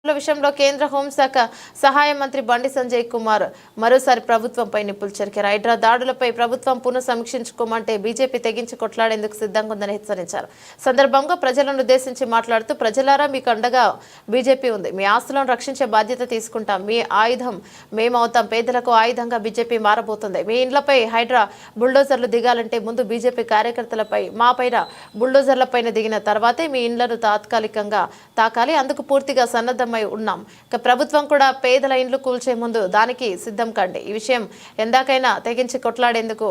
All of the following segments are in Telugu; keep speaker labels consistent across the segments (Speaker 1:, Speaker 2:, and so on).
Speaker 1: విషయంలో కేంద్ర హోంశాఖ సహాయ మంత్రి బండి సంజయ్ కుమార్ మరోసారి ప్రభుత్వంపై నిప్పులు చెరికారు. హైడ్రా దాడులపై ప్రభుత్వం పునః సమీక్షించుకోమంటే బీజేపీ తెగించి కొట్లాడేందుకు సిద్ధంగా ఉందని హెచ్చరించారు. సందర్భంగా ప్రజలను ఉద్దేశించి మాట్లాడుతూ, ప్రజలారా మీకు అండగా బీజేపీ ఉంది. మీ ఆస్తులను రక్షించే బాధ్యత తీసుకుంటాం. మీ ఆయుధం మేమవుతాం. పేదలకు ఆయుధంగా బీజేపీ మారబోతుంది. మీ ఇండ్లపై హైడ్రా బుల్డోజర్లు దిగాలంటే ముందు బీజేపీ కార్యకర్తలపై మాపైన బుల్డోజర్లపైన దిగిన తర్వాతే మీ ఇండ్లను తాత్కాలికంగా తాకాలి. అందుకు పూర్తిగా సన్నద్ధం ఉన్నాం. ప్రభుత్వం కూడా పేదల ఇండ్లు కూల్చే ముందు దానికి సిద్ధం కండి. ఈ విషయం ఎందాకైనా తెగించి కొట్లాడేందుకు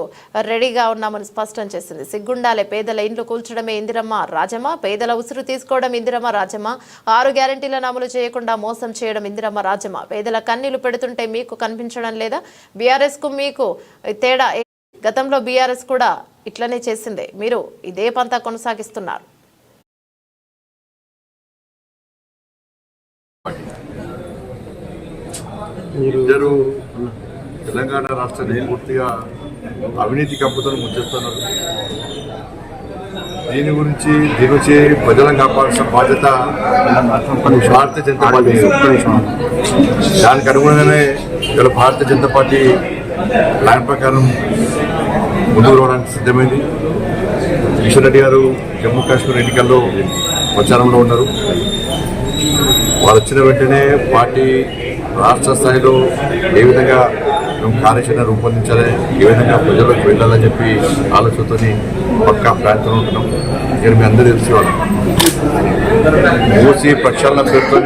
Speaker 1: రెడీగా ఉన్నామని స్పష్టం చేసింది. సిగ్గుండాలే, పేదల ఇండ్లు కూల్చడమే ఇందిరమ్మ రాజమా, పేదల ఉసురు తీసుకోవడం ఇందిరమ్మ రాజమా, 6 గ్యారెంటీలను అమలు చేయకుండా మోసం చేయడం ఇందిరమ్మ రాజమా, పేదల కన్నీళ్లు పెడుతుంటే మీకు కనిపించడం లేదా? బీఆర్ఎస్ కు మీకు తేడా? గతంలో బీఆర్ఎస్ కూడా ఇట్లనే చేసిందే. మీరు ఇదే పంతా కొనసాగిస్తున్నారు.
Speaker 2: ఇద్దరు తెలంగాణ రాష్ట్రాన్ని పూర్తిగా అవినీతి కంపుతో ముంచేస్తున్నారు. దీని గురించి వచ్చే ప్రజలను కాపాడాల్సిన బాధ్యత భారతీయ జనతా పార్టీ. దానికి అనుగుణంగానే ఇలా భారతీయ జనతా పార్టీ ప్లాన్ ప్రకారం ముందుకు రావడానికి సిద్ధమైంది. కిషన్ రెడ్డి గారు జమ్మూ కాశ్మీర్ ఎన్నికల్లో ప్రచారంలో ఉన్నారు. వాళ్ళు వచ్చిన వెంటనే పార్టీ రాష్ట్ర స్థాయిలో ఏ విధంగా మేము కార్యాచరణ రూపొందించాలి, ఏ విధంగా ప్రజలకు వెళ్ళాలని చెప్పి ఆలోచనతో పక్కా ప్లాన్తో ఉంటున్నాం. ఇక్కడ మీ అందరూ తెలిసి వాళ్ళు మూసి ప్రక్షాళన పేరుతో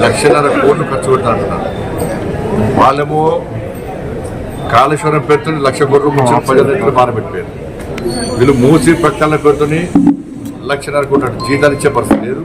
Speaker 2: 1,50,000 కోట్లు ఖర్చు పెడతాంటున్నారు. వాళ్ళేమో కాళేశ్వరం పేరుతో 1,00,000 కోట్లు ముంచిన ప్రజలు మారబెట్టారు. వీళ్ళు మూసి ప్రక్షాళన పేరుతో 1,50,000 కోట్లు జీతాలు ఇచ్చే పరిస్థితి లేదు.